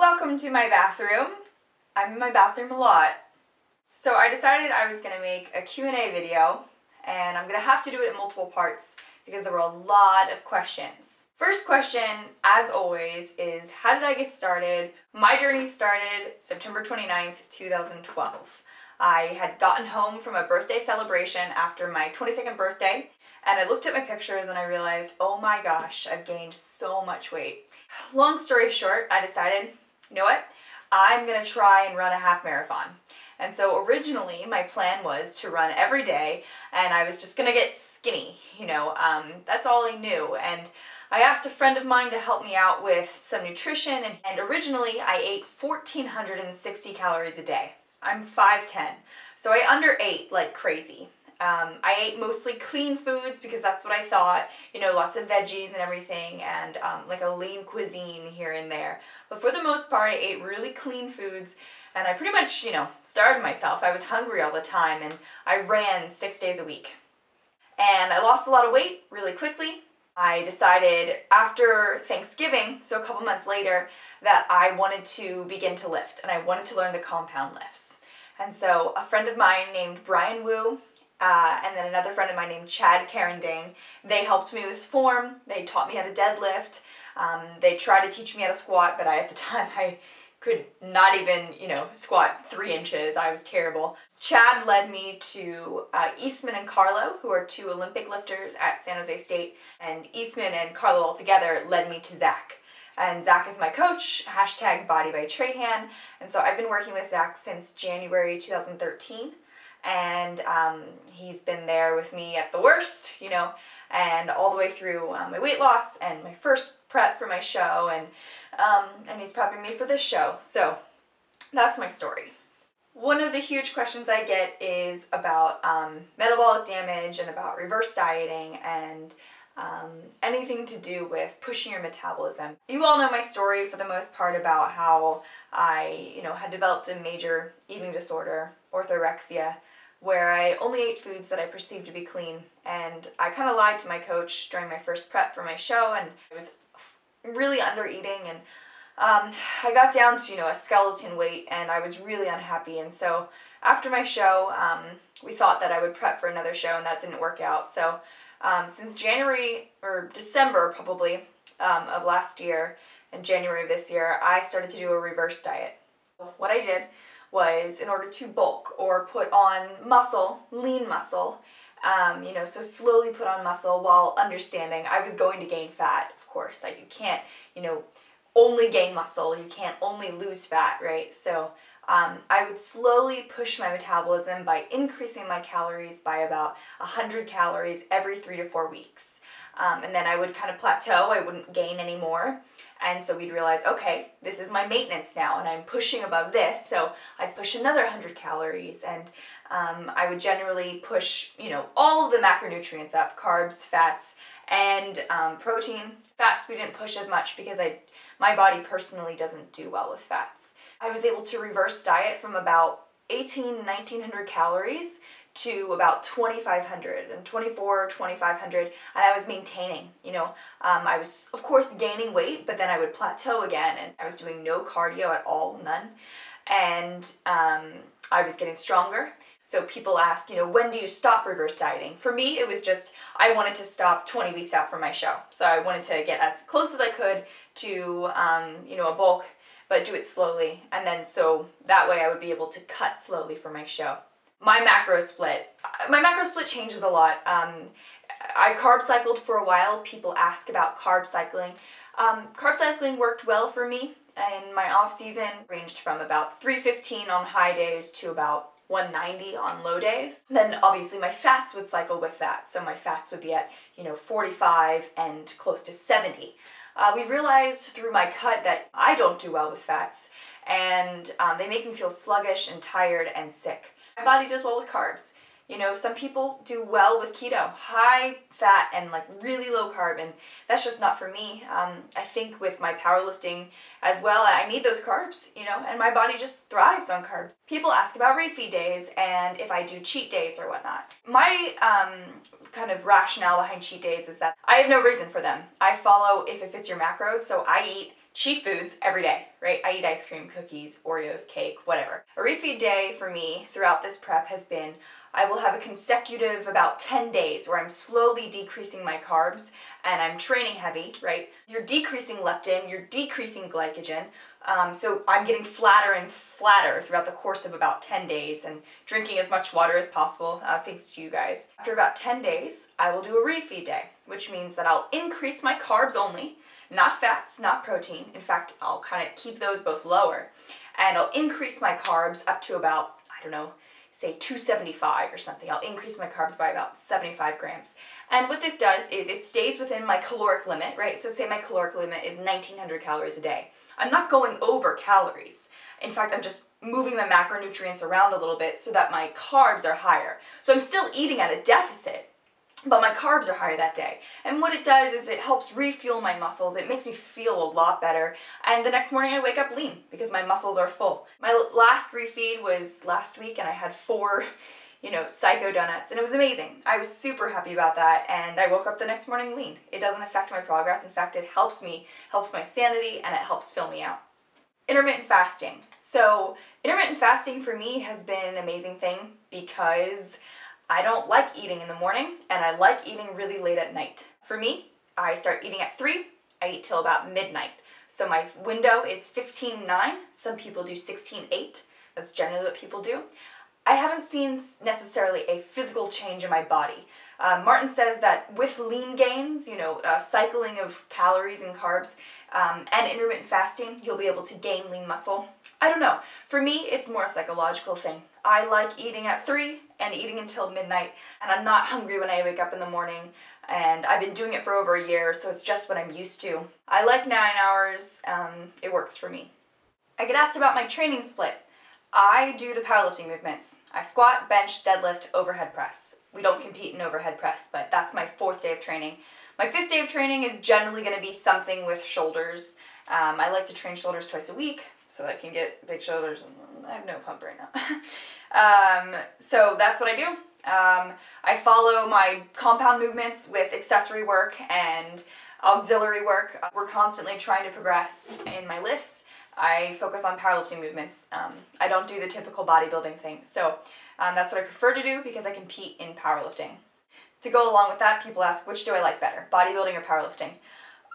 Welcome to my bathroom. I'm in my bathroom a lot. So I decided I was going to make a Q&A video, and I'm going to have to do it in multiple parts because there were a lot of questions. First question, as always, is how did I get started? My journey started September 29th, 2012. I had gotten home from a birthday celebration after my 22nd birthday, and I looked at my pictures and I realized, oh my gosh, I've gained so much weight. Long story short, I decided, you know what? I'm gonna try and run a half marathon. And so originally my plan was to run every day, and I was just gonna get skinny, that's all I knew. And I asked a friend of mine to help me out with some nutrition, and originally I ate 1,460 calories a day. I'm 5'10", so I underate like crazy. I ate mostly clean foods because that's what I thought, lots of veggies and everything, and like a lean cuisine here and there. But for the most part, I ate really clean foods, and I pretty much, starved myself. I was hungry all the time, and I ran 6 days a week. And I lost a lot of weight really quickly. I decided after Thanksgiving, so a couple months later, that I wanted to begin to lift, and I wanted to learn the compound lifts. And so a friend of mine named Brian Wu, and then another friend of mine named Chad Carendang, they helped me with form. They taught me how to deadlift. They tried to teach me how to squat, but at the time I could not even, squat 3 inches. I was terrible. Chad led me to Eastman and Carlo, who are 2 Olympic lifters at San Jose State, and Eastman and Carlo all together led me to Zach. And Zach is my coach, #BodyByTrahan, and so I've been working with Zach since January 2013. And he's been there with me at the worst, and all the way through my weight loss and my first prep for my show, and he's prepping me for this show. So that's my story. One of the huge questions I get is about metabolic damage and about reverse dieting and anything to do with pushing your metabolism. You all know my story for the most part about how I, had developed a major eating disorder, orthorexia, where I only ate foods that I perceived to be clean. And I kind of lied to my coach during my first prep for my show, and I was really under eating, and I got down to, a skeleton weight, and I was really unhappy. And so after my show, we thought that I would prep for another show, and that didn't work out. So since January, or December probably, of last year, and January of this year, I started to do a reverse diet. What I did was, in order to bulk or put on muscle, lean muscle, so slowly put on muscle while understanding I was going to gain fat, of course. Like, you can't, only gain muscle, you can't only lose fat, right? So I would slowly push my metabolism by increasing my calories by about 100 calories every 3 to 4 weeks. And then I would kind of plateau, I wouldn't gain anymore. And so we'd realize, okay, this is my maintenance now, and I'm pushing above this, so I'd push another 100 calories, and I would generally push, all of the macronutrients up, carbs, fats, and protein. Fats we didn't push as much because my body personally doesn't do well with fats. I was able to reverse diet from about 1,900 calories to about 2,500 and 2,500, and I was maintaining, I was of course gaining weight, but then I would plateau again, and I was doing no cardio at all, none, and I was getting stronger. So people ask, when do you stop reverse dieting? For me, it was just, I wanted to stop 20 weeks out from my show. So I wanted to get as close as I could to, a bulk, but do it slowly, and then so that way I would be able to cut slowly for my show. My macro split changes a lot. I carb cycled for a while. People ask about carb cycling. Carb cycling worked well for me in my off season, ranged from about 315 on high days to about 190 on low days. Then obviously my fats would cycle with that. So my fats would be at, 45 and close to 70. We realized through my cut that I don't do well with fats, and they make me feel sluggish and tired and sick. My body does well with carbs. Some people do well with keto, high fat and like really low carb, and that's just not for me. I think with my powerlifting as well, I need those carbs, and my body just thrives on carbs. People ask about refeed days and if I do cheat days or whatnot. My kind of rationale behind cheat days is that I have no reason for them. I follow if it fits your macros, so I eat cheat foods every day, right? I eat ice cream, cookies, Oreos, cake, whatever. A refeed day for me throughout this prep has been, I will have a consecutive about 10 days where I'm slowly decreasing my carbs and I'm training heavy, right? You're decreasing leptin, you're decreasing glycogen, so I'm getting flatter and flatter throughout the course of about 10 days and drinking as much water as possible, thanks to you guys. After about 10 days, I will do a refeed day, which means that I'll increase my carbs only, not fats, not protein. In fact, I'll kind of keep those both lower. And I'll increase my carbs up to about, I don't know, say 275 or something. I'll increase my carbs by about 75 grams. And what this does is it stays within my caloric limit, right? So say my caloric limit is 1900 calories a day. I'm not going over calories. In fact, I'm just moving my macronutrients around a little bit so that my carbs are higher. So I'm still eating at a deficit, but my carbs are higher that day. And what it does is it helps refuel my muscles. It makes me feel a lot better. And the next morning I wake up lean because my muscles are full. My last refeed was last week and I had 4, psycho donuts, and it was amazing. I was super happy about that, and I woke up the next morning lean. It doesn't affect my progress. In fact, it helps me, helps my sanity, and it helps fill me out. Intermittent fasting. So intermittent fasting for me has been an amazing thing because I don't like eating in the morning and I like eating really late at night. For me, I start eating at 3, I eat till about midnight. So my window is 15:9, some people do 16:8, that's generally what people do. I haven't seen necessarily a physical change in my body. Martin says that with lean gains, cycling of calories and carbs, and intermittent fasting, you'll be able to gain lean muscle. I don't know. For me, it's more a psychological thing. I like eating at 3 and eating until midnight, and I'm not hungry when I wake up in the morning, and I've been doing it for over a year, so it's just what I'm used to. I like 9 hours. It works for me. I get asked about my training split. I do the powerlifting movements. I squat, bench, deadlift, overhead press. We don't compete in overhead press, but that's my 4th day of training. My 5th day of training is generally going to be something with shoulders. I like to train shoulders twice a week so that I can get big shoulders. I have no pump right now. So that's what I do. I follow my compound movements with accessory work and auxiliary work. We're constantly trying to progress in my lifts. I focus on powerlifting movements. I don't do the typical bodybuilding thing. So that's what I prefer to do because I compete in powerlifting. To go along with that, people ask, which do I like better, bodybuilding or powerlifting?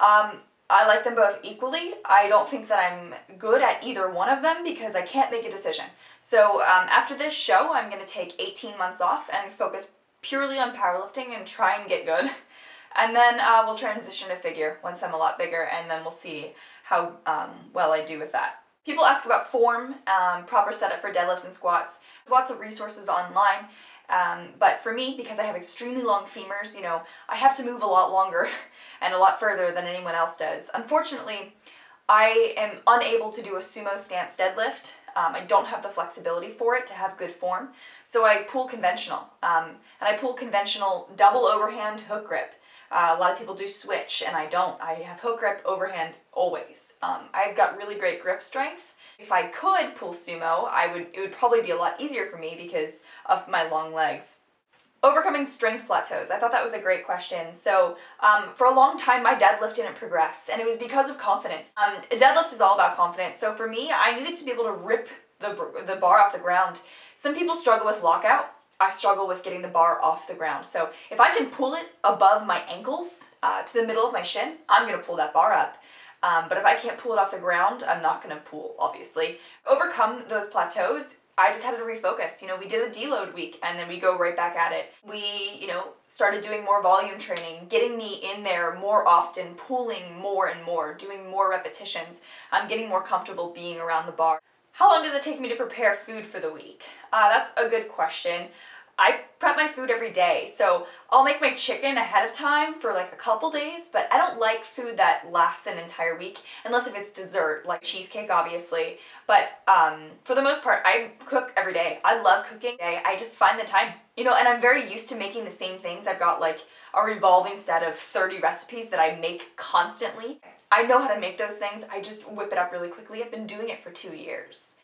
I like them both equally. I don't think that I'm good at either one of them because I can't make a decision. So after this show, I'm going to take 18 months off and focus purely on powerlifting and try and get good. And then we'll transition to figure once I'm a lot bigger, and then we'll see how well I do with that. People ask about form, proper setup for deadlifts and squats. Lots of resources online, but for me, because I have extremely long femurs, I have to move a lot longer and a lot further than anyone else does. Unfortunately, I am unable to do a sumo stance deadlift. I don't have the flexibility for it to have good form, so I pull conventional, and I pull conventional double overhand hook grip. A lot of people do switch, and I don't. I have hook grip overhand always. I've got really great grip strength. If I could pull sumo, it would probably be a lot easier for me because of my long legs. Overcoming strength plateaus. I thought that was a great question. So for a long time, my deadlift didn't progress, and it was because of confidence. A deadlift is all about confidence. So for me, I needed to be able to rip the bar off the ground. Some people struggle with lockout. I struggle with getting the bar off the ground. So if I can pull it above my ankles to the middle of my shin, I'm going to pull that bar up. But if I can't pull it off the ground, I'm not going to pull, obviously. Overcome those plateaus, I just had to refocus. We did a deload week and then we go right back at it. We, started doing more volume training, getting me in there more often, pulling more and more, doing more repetitions. I'm getting more comfortable being around the bar. How long does it take me to prepare food for the week? That's a good question. I prep my food every day, so I'll make my chicken ahead of time for like a couple days, but I don't like food that lasts an entire week, unless if it's dessert, like cheesecake, obviously. But for the most part, I cook every day. I love cooking. I just find the time, and I'm very used to making the same things. I've got like a revolving set of 30 recipes that I make constantly. I know how to make those things. I just whip it up really quickly. I've been doing it for 2 years.